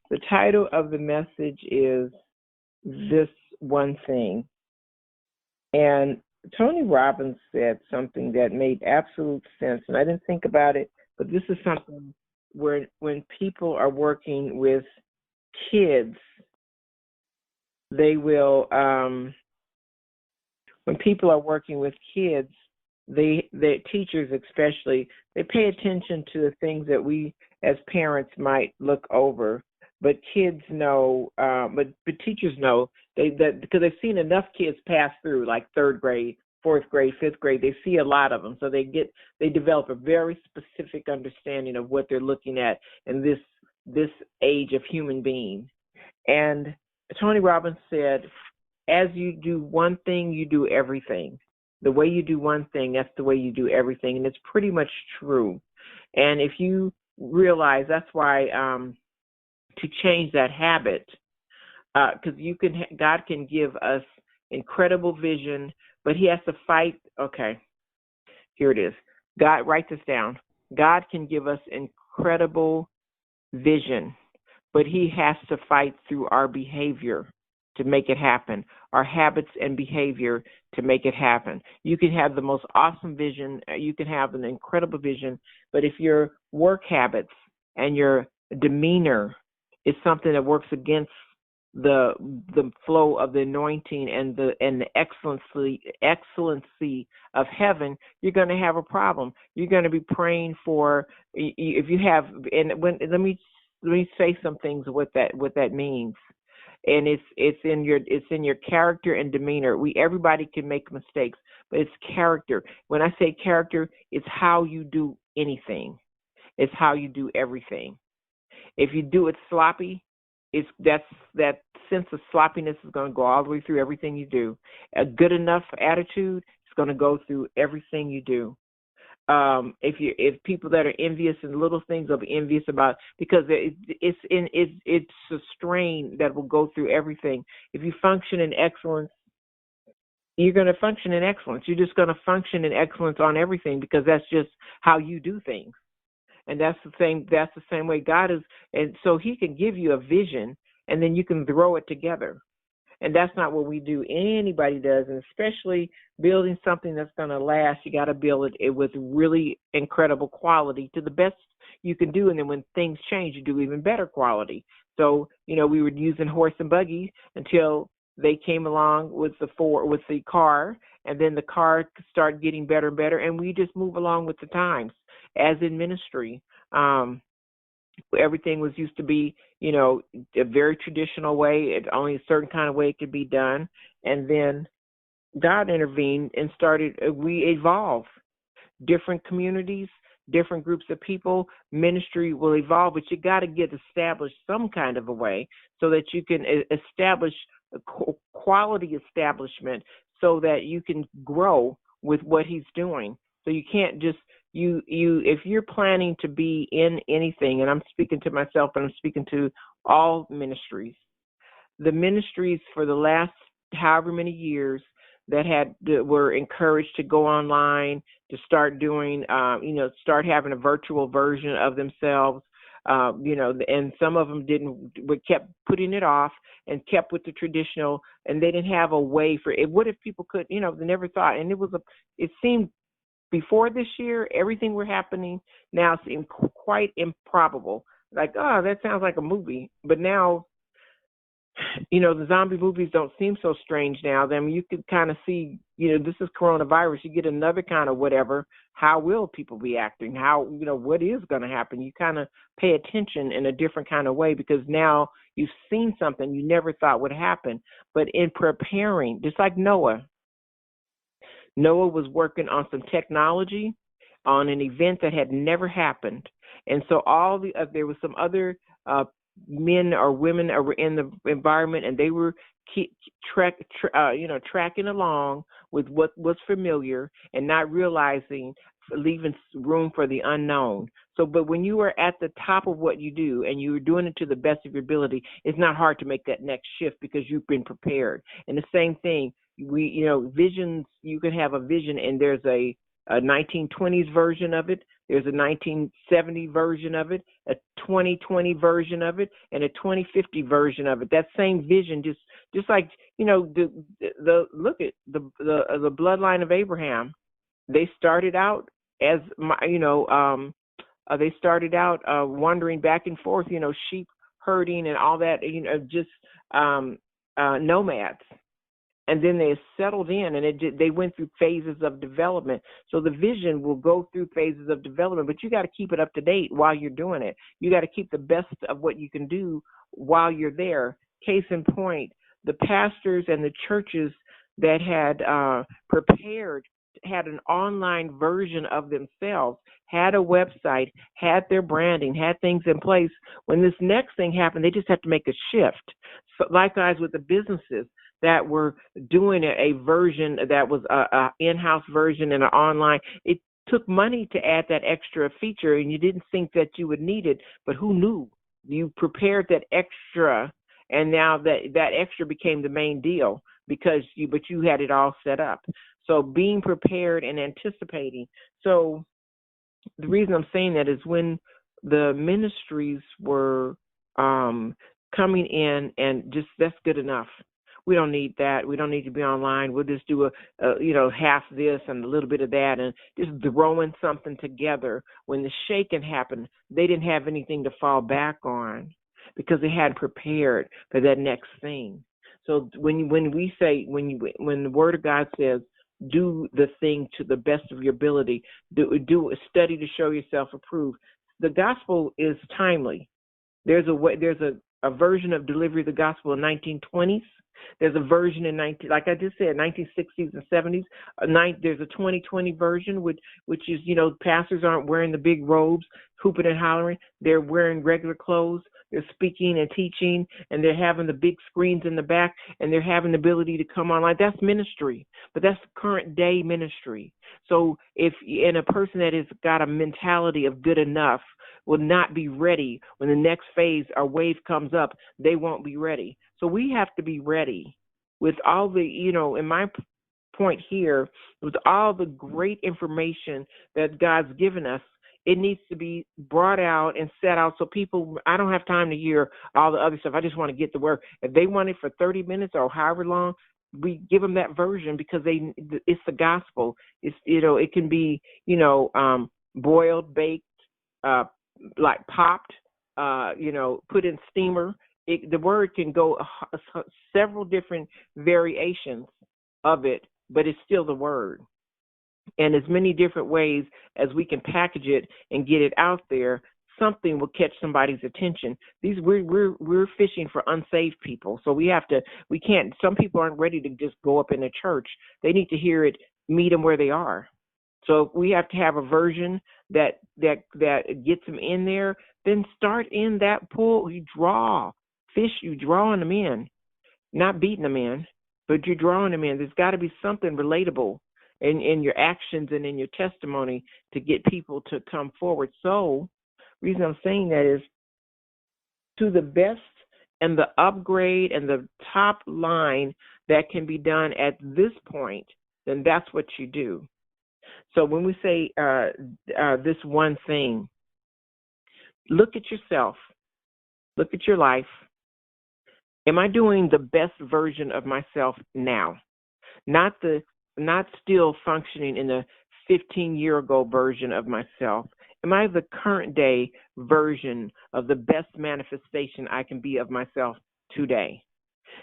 The title of the message is This One Thing. And Tony Robbins said something that made absolute sense, and I didn't think about it, but this is something where when people are working with kids, they will, when people are working with kids, the teachers especially, they pay attention to the things that we as parents might look over. But kids know, but teachers know that because they've seen enough kids pass through, like third grade, fourth grade, fifth grade. They see a lot of them, so they develop a very specific understanding of what they're looking at in this age of human being. And Tony Robbins said, as you do one thing, you do everything. The way you do one thing, that's the way you do everything, and it's pretty much true. And if you realize, that's why to change that habit, because God can give us incredible vision, but He has to fight. Okay, here it is. God, write this down. God can give us incredible vision, but He has to fight through our behavior to make it happen, our habits and behavior to make it happen. You can have the most awesome vision, you can have an incredible vision, but if your work habits and your demeanor is something that works against the flow of the anointing and the excellency of heaven, you're going to have a problem. You're going to be praying for, if you have, and let me say some things what that means. And it's in your character and demeanor. Everybody can make mistakes, but it's character. When I say character, it's how you do anything. It's how you do everything. If you do it sloppy, that sense of sloppiness is going to go all the way through everything you do. A good enough attitude is going to go through everything you do. If people that are envious in little things will be envious about, because it's a strain that will go through everything. If you function in excellence, you're going to function in excellence. You're just going to function in excellence on everything, because that's just how you do things. And that's the same way God is. And so He can give you a vision, and then you can throw it together. And that's not what we do. Anybody does, and especially building something that's going to last, you got to build it with really incredible quality to the best you can do. And then when things change, you do even better quality. So, we were using horse and buggy until they came along with the car, and then the car started getting better and better, and we just move along with the times. As in ministry, everything was used to be, a very traditional way. Only a certain kind of way it could be done. And then God intervened and we evolve. Different communities, different groups of people, ministry will evolve, but you got to get established some kind of a way so that you can establish a quality establishment so that you can grow with what He's doing. So you can't just, if you're planning to be in anything, and I'm speaking to myself, and I'm speaking to all ministries, the ministries for the last however many years that were encouraged to go online, to start doing, start having a virtual version of themselves, and some of them kept putting it off and kept with the traditional, and they didn't have a way for it. What if people could, they never thought, and it seemed before this year, everything were happening now seemed quite improbable. Like, oh, that sounds like a movie. But now, the zombie movies don't seem so strange now. Then you could kind of see, this is coronavirus. You get another kind of whatever. How will people be acting? How, what is going to happen? You kind of pay attention in a different kind of way, because now you've seen something you never thought would happen. But in preparing, just like Noah was working on some technology on an event that had never happened. And so there was some other men or women that were in the environment, and they were tracking along with what was familiar and not realizing, leaving room for the unknown. So, but when you are at the top of what you do and you're doing it to the best of your ability, it's not hard to make that next shift because you've been prepared. And the same thing, visions, you can have a vision, and there's a 1920s version of it, There's a 1970 version of it, a 2020 version of it, and a 2050 version of it. That same vision, just like, the look at the bloodline of Abraham. They started out as they started out wandering back and forth, sheep herding and all that, just nomads. And then they settled in, and they went through phases of development. So the vision will go through phases of development, but you got to keep it up to date while you're doing it. You got to keep the best of what you can do while you're there. Case in point, the pastors and the churches that had prepared, had an online version of themselves, had a website, had their branding, had things in place. When this next thing happened, they just had to make a shift. So likewise with the businesses that were doing a version that was a in-house version and an online. It took money to add that extra feature, and you didn't think that you would need it, but who knew? You prepared that extra, and now that extra became the main deal but you had it all set up. So being prepared and anticipating. So the reason I'm saying that is when the ministries were coming in, and just that's good enough. We don't need that. We don't need to be online. We'll just do half this and a little bit of that, and just throwing something together. When the shaking happened, they didn't have anything to fall back on because they hadn't prepared for that next thing. So when the Word of God says, do the thing to the best of your ability, do a study to show yourself approved. The gospel is timely. There's a version of delivery of the gospel in 1920s. There's a version in 1960s and 70s. There's a 2020 version, which is, pastors aren't wearing the big robes, hooping and hollering. They're wearing regular clothes. They're speaking and teaching, and they're having the big screens in the back, and they're having the ability to come online. That's ministry, but that's current day ministry. So in a person that has got a mentality of good enough will not be ready when the next phase or wave comes up, they won't be ready. So we have to be ready with all the, in my point here, with all the great information that God's given us. It needs to be brought out and set out so people, I don't have time to hear all the other stuff. I just want to get the word. If they want it for 30 minutes or however long, we give them that version because it's the gospel. It's, it can be, boiled, baked, like popped, put in steamer. The word can go several different variations of it, but it's still the word. And as many different ways as we can package it and get it out there, something will catch somebody's attention. We're fishing for unsaved people, so we can't. Some people aren't ready to just go up in a church. They need to hear it, meet them where they are. So we have to have a version that gets them in there. Then start in that pool. You draw fish. You drawing them in, not beating them in, but you're drawing them in. There's got to be something relatable in your actions and in your testimony to get people to come forward. So the reason I'm saying that is to the best and the upgrade and the top line that can be done at this point, then that's what you do. So when we say this one thing, look at yourself, look at your life. Am I doing the best version of myself now? Not still functioning in the 15-year-ago version of myself. Am I the current day version of the best manifestation I can be of myself today?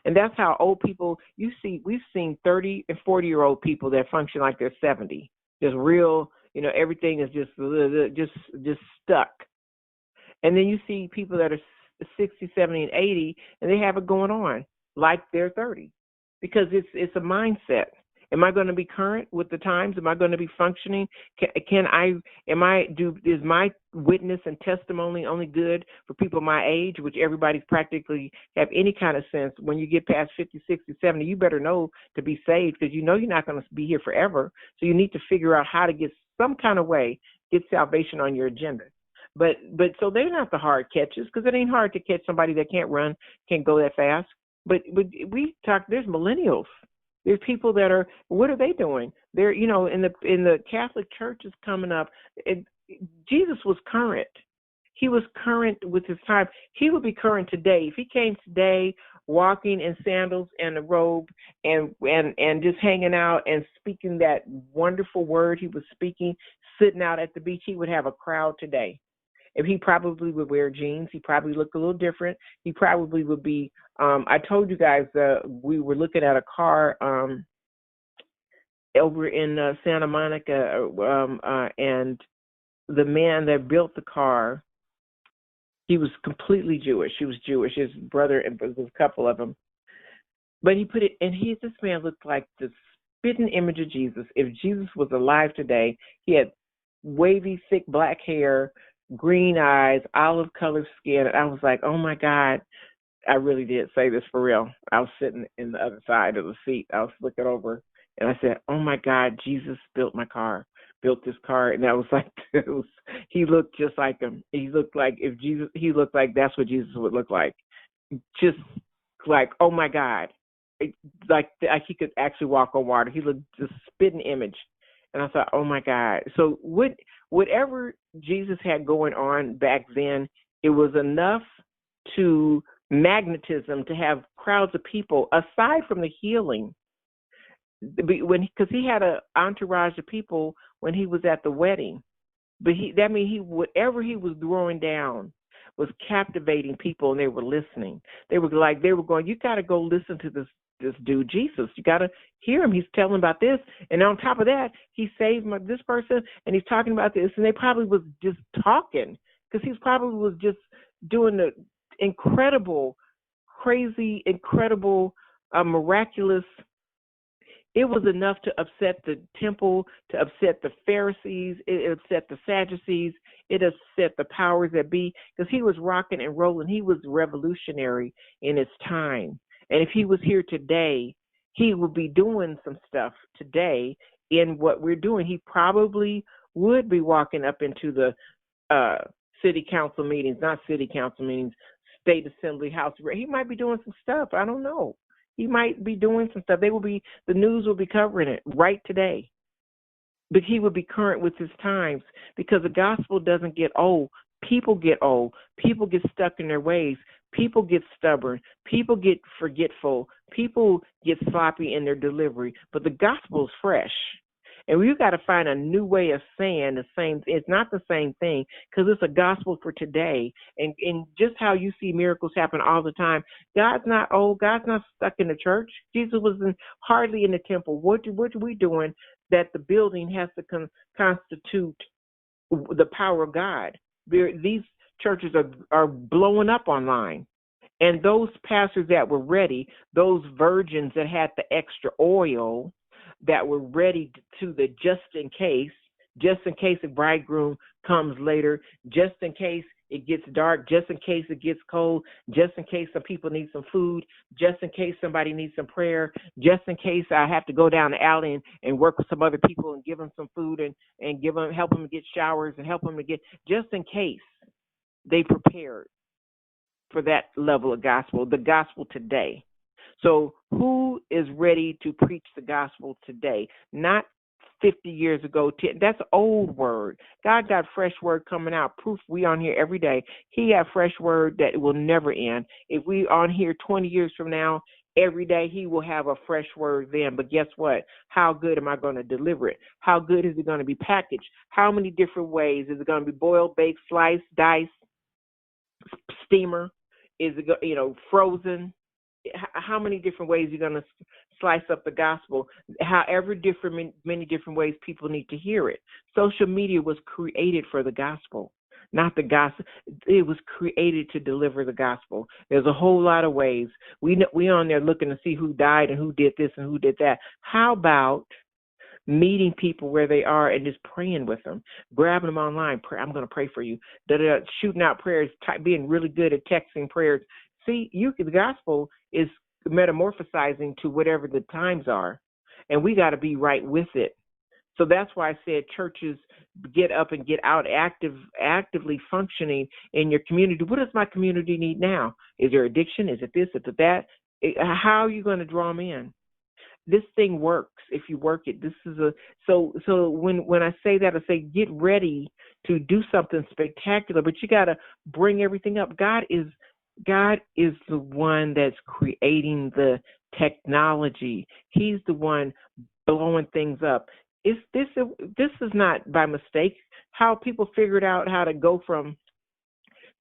And that's how old people, we've seen 30 and 40-year-old people that function like they're 70. Just real, everything is just stuck. And then you see people that are 60, 70, and 80, and they have it going on like they're 30 because it's a mindset. Am I going to be current with the times? Am I going to be functioning? Is my witness and testimony only good for people my age, which everybody's practically have any kind of sense? When you get past 50, 60, 70, you better know to be saved because you're not going to be here forever. So you need to figure out how to get some kind of way, get salvation on your agenda. But so they're not the hard catches because it ain't hard to catch somebody that can't run, can't go that fast. But there's millennials. There's people that what are they doing? They're, in the Catholic Church is coming up. Jesus was current. He was current with his time. He would be current today. If he came today walking in sandals and a robe and just hanging out and speaking that wonderful word he was speaking, sitting out at the beach, he would have a crowd today. If he probably would wear jeans, he probably look a little different. He probably would be. I told you guys we were looking at a car over in Santa Monica, and the man that built the car, he was completely Jewish. He was Jewish. His brother, and there was a couple of them. But he put it, and this man looked like the spitting image of Jesus. If Jesus was alive today, he had wavy, thick black hair, green eyes, olive colored skin. And I was like, oh my God, I really did say this for real. I was sitting in the other side of the seat. I was looking over, and I said, oh my God, Jesus built my car. Built this car, and that was like, he looked just like him. He looked like he looked like that's what Jesus would look like. Just like, oh my God, like he could actually walk on water. He looked just spitting image. And I thought, oh my God. So whatever Jesus had going on back then, it was enough to magnetism to have crowds of people, aside from the healing. Because he had an entourage of people when he was at the wedding, but whatever he was throwing down was captivating people, and they were listening. They were going, you got to go listen to this dude Jesus. You got to hear him. He's telling about this, and on top of that, he saved this person, and he's talking about this, and they probably was just talking because he probably was just doing the incredible, crazy, incredible, miraculous. It was enough to upset the temple, to upset the Pharisees, it upset the Sadducees, it upset the powers that be, because he was rocking and rolling. He was revolutionary in his time. And if he was here today, he would be doing some stuff today in what we're doing. He probably would be walking up into the city council meetings, not city council meetings, state assembly, house. He might be doing some stuff. I don't know. He might be doing some stuff. The news will be covering it right today. But he would be current with his times, because the gospel doesn't get old. People get old. People get stuck in their ways. People get stubborn. People get forgetful. People get sloppy in their delivery. But the gospel is fresh. And we've got to find a new way of saying the same. It's not the same thing, because it's a gospel for today. And just how you see miracles happen all the time. God's not old. God's not stuck in the church. Jesus was hardly in the temple. What are we doing that the building has to constitute the power of God? These churches are blowing up online. And those pastors that were ready, those virgins that had the extra oil, that were ready to the just in case the bridegroom comes later, just in case it gets dark, just in case it gets cold, just in case some people need some food, just in case somebody needs some prayer, just in case I have to go down the alley and work with some other people and give them some food and help them get showers and help them to get, just in case they prepared for that level of gospel, the gospel today. So who is ready to preach the gospel today? Not 50 years ago. That's old word. God got fresh word coming out. Proof we on here every day. He got fresh word that will never end. If we on here 20 years from now, every day he will have a fresh word then. But guess what? How good am I going to deliver it? How good is it going to be packaged? How many different ways? Is it going to be boiled, baked, sliced, diced, steamer? Is it, frozen? How many different ways you're going to slice up the gospel? However many different ways people need to hear it. Social media was created for the gospel, not the gospel. It was created to deliver the gospel. There's a whole lot of ways. We on there looking to see who died and who did this and who did that. How about meeting people where they are and just praying with them, grabbing them online? I'm going to pray for you. Shooting out prayers, being really good at texting prayers. See, the gospel is metamorphosizing to whatever the times are, and we got to be right with it. So that's why I said churches get up and get out, actively functioning in your community. What does my community need now? Is there addiction? Is it this? Is it that? How are you going to draw them in? this thing works if you work it. This is so when I say that, I say get ready to do something spectacular, but you got to bring everything up. God is the one that's creating the technology. He's the one blowing things up. This is not by mistake. How people figured out how to go from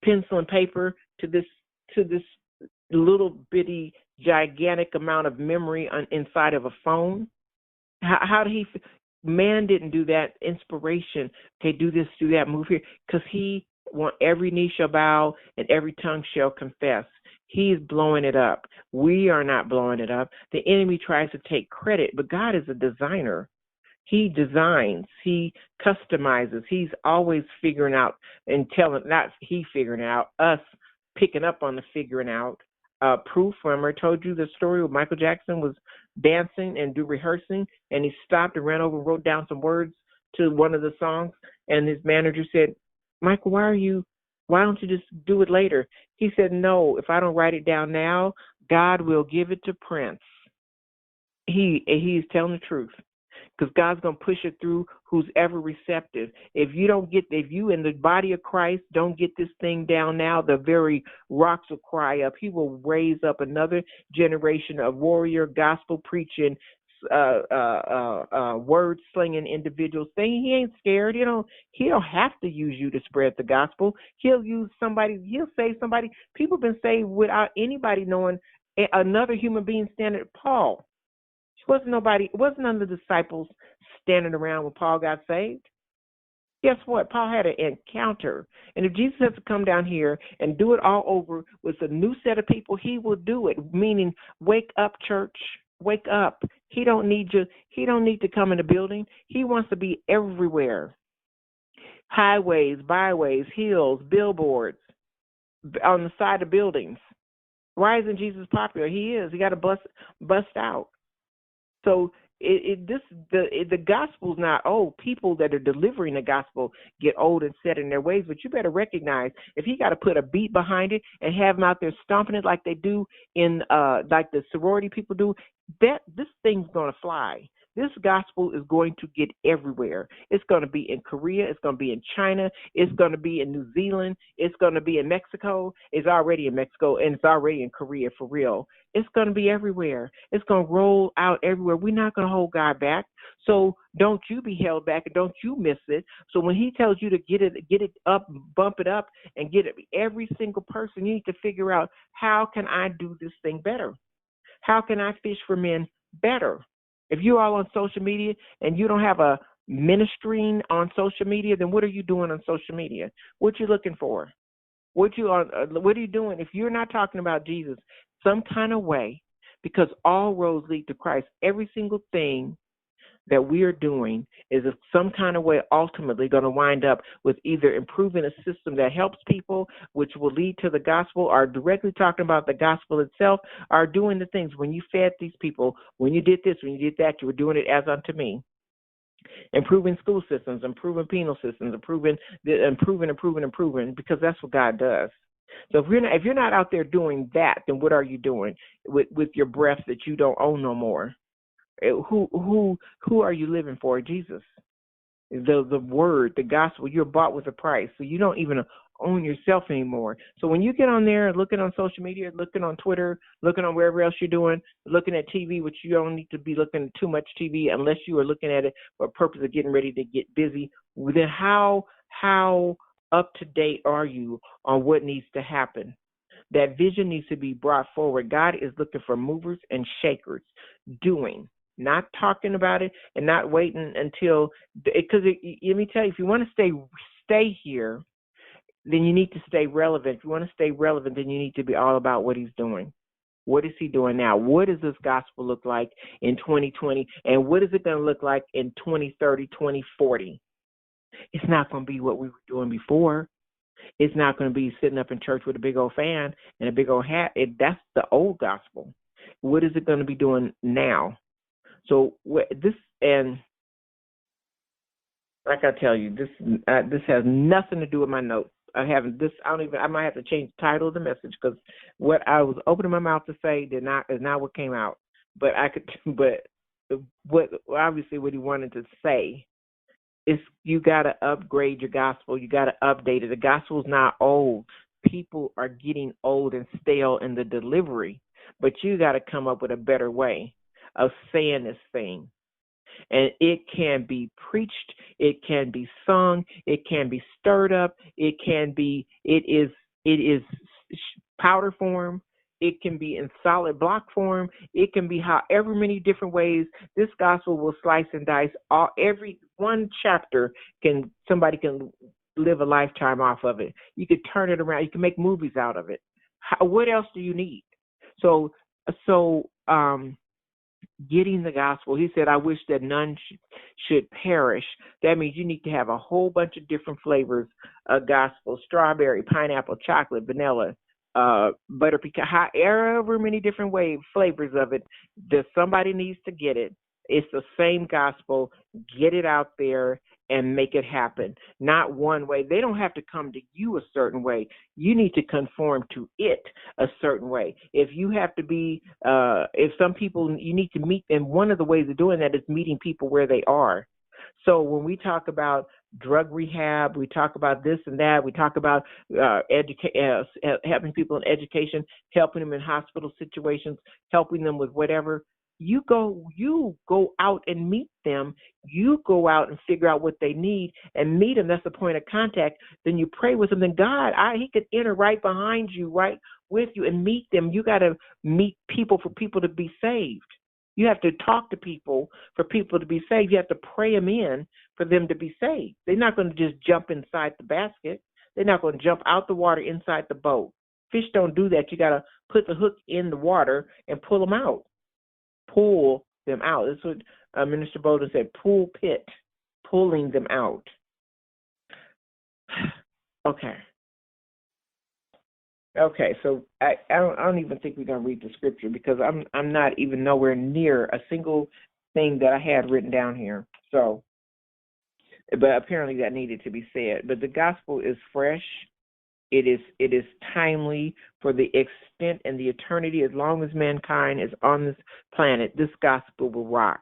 pencil and paper to this little bitty gigantic amount of memory inside of a phone. How did he? Man didn't do that. Inspiration. Okay, do this, do that, move here, because he want every knee shall bow and every tongue shall confess. He's blowing it up. We are not blowing it up. The enemy tries to take credit, but God is a designer. He designs, he customizes. He's always figuring out and telling, not he figuring out, us picking up on the figuring out. Proof, remember I told you the story where Michael Jackson was dancing and rehearsing, and he stopped and ran over and wrote down some words to one of the songs, and his manager said, Michael, why don't you just do it later? He said, no, if I don't write it down now, God will give it to Prince. He's telling the truth. Because God's going to push it through who's ever receptive. If you in the body of Christ don't get this thing down now, the very rocks will cry up. He will raise up another generation of warrior, gospel preaching, word slinging individuals. Saying he ain't scared. He don't have to use you to spread the gospel. He'll use somebody. He'll save somebody. People have been saved without anybody knowing. Another human being standing. Paul. It wasn't none of the disciples standing around when Paul got saved. Guess what? Paul had an encounter. And if Jesus has to come down here and do it all over with a new set of people, he will do it. Meaning, wake up, church. Wake up. He don't need you. He don't need to come in the building. He wants to be everywhere. Highways, byways, hills, billboards, on the side of buildings. Why isn't Jesus popular? He is. He got to bust out. So the gospel's not, people that are delivering the gospel get old and set in their ways, but you better recognize if he got to put a beat behind it and have them out there stomping it like they do in like the sorority people do, that this thing's going to fly. This gospel is going to get everywhere. It's going to be in Korea. It's going to be in China. It's going to be in New Zealand. It's going to be in Mexico. It's already in Mexico, and it's already in Korea for real. It's going to be everywhere. It's going to roll out everywhere. We're not going to hold God back. So don't you be held back, and don't you miss it. So when he tells you to get it up, bump it up, and get it, every single person, you need to figure out, how can I do this thing better? How can I fish for men better? If you're all on social media and you don't have a ministering on social media, then what are you doing on social media? What you looking for? What are you doing? If you're not talking about Jesus some kind of way, because all roads lead to Christ, every single thing that we are doing is some kind of way ultimately going to wind up with either improving a system that helps people, which will lead to the gospel, or directly talking about the gospel itself, or doing the things. When you fed these people, when you did this, when you did that, you were doing it as unto me. Improving school systems, improving penal systems, improving, because that's what God does. So if you're not out there doing that, then what are you doing with your breath that you don't own no more? Who are you living for? Jesus. The word, the gospel. You're bought with a price, so you don't even own yourself anymore. So when you get on there, looking on social media, looking on Twitter, looking on wherever else you're doing, looking at TV, which you don't need to be looking at too much TV unless you are looking at it for a purpose of getting ready to get busy. Then how up to date are you on what needs to happen? That vision needs to be brought forward. God is looking for movers and shakers, doing. Not talking about it and not waiting until, because let me tell you, if you want to stay here, then you need to stay relevant. If you want to stay relevant, then you need to be all about what he's doing. What is he doing now? What does this gospel look like in 2020? And what is it going to look like in 2030, 2040? It's not going to be what we were doing before. It's not going to be sitting up in church with a big old fan and a big old hat. That's the old gospel. What is it going to be doing now? So this, and like I tell you, this has nothing to do with my notes. I might have to change the title of the message, because what I was opening my mouth to say is not what came out. But obviously what he wanted to say is you got to upgrade your gospel. You got to update it. The gospel's not old. People are getting old and stale in the delivery, but you got to come up with a better way of saying this thing. And it can be preached, it can be sung, it can be stirred up, it is powder form, it can be in solid block form, it can be however many different ways. This gospel will slice and dice. Every one chapter somebody can live a lifetime off of it. You could turn it around. You can make movies out of it. What else do you need? So getting the gospel. He said, I wish that none should perish. That means you need to have a whole bunch of different flavors of gospel: strawberry, pineapple, chocolate, vanilla, butter pecan, however many different flavors of it. Somebody needs to get it. It's the same gospel. Get it out there and make it happen. Not one way. They don't have to come to you a certain way. You need to conform to it a certain way. If you have to be, if some people, you need to meet them. One of the ways of doing that is meeting people where they are. So when we talk about drug rehab, we talk about this and that, we talk about helping people in education, helping them in hospital situations, helping them with whatever. You go out and meet them. You go out and figure out what they need and meet them. That's the point of contact. Then you pray with them. Then God, He could enter right behind you, right with you, and meet them. You got to meet people for people to be saved. You have to talk to people for people to be saved. You have to pray them in for them to be saved. They're not going to just jump inside the basket. They're not going to jump out the water inside the boat. Fish don't do that. You got to put the hook in the water and pull them out. Pull them out. That's what Minister Bolden said, pulling them out. Okay, so I don't even think we're going to read the scripture because I'm not even nowhere near a single thing that I had written down here. So, but apparently that needed to be said. But the gospel is fresh. It is timely for the extent and the eternity. As long as mankind is on this planet, this gospel will rock.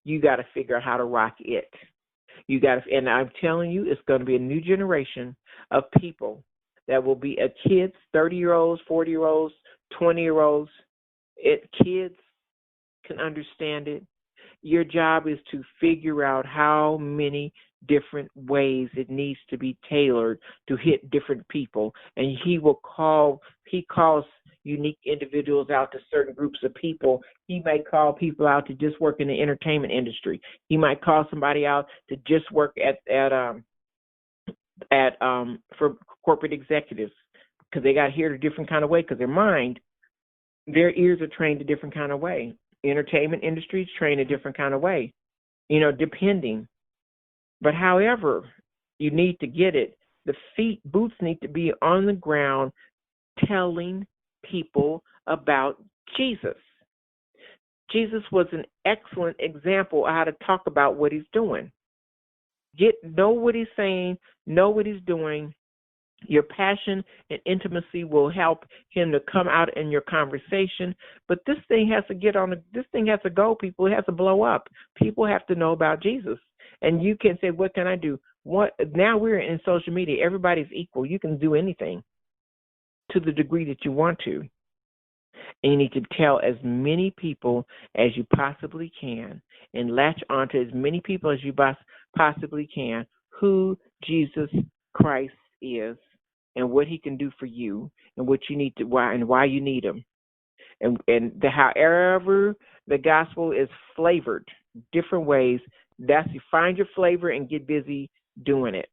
You got to figure out how to rock it. And I'm telling you, it's going to be a new generation of people that will be kids, 30-year-olds, 40-year-olds, 20-year-olds. Kids can understand it. Your job is to figure out how many different ways it needs to be tailored to hit different people. And he calls unique individuals out to certain groups of people. He might call people out to just work in the entertainment industry. He might call somebody out to just work for corporate executives because they got to hear a different kind of way because their ears are trained a different kind of way. Entertainment industries train a different kind of way, depending. But however, you need to get it. The boots need to be on the ground telling people about Jesus. Jesus was an excellent example of how to talk about what he's doing. Know what he's saying, know what he's doing. Your passion and intimacy will help him to come out in your conversation. But this thing has to go, people. It has to blow up. People have to know about Jesus. And you can say, what can I do? Now we're in social media. Everybody's equal. You can do anything to the degree that you want to. And you need to tell as many people as you possibly can and latch on to as many people as you possibly can who Jesus Christ is and what he can do for you and what you need to, why you need him. However the gospel is flavored different ways, you find your flavor and get busy doing it.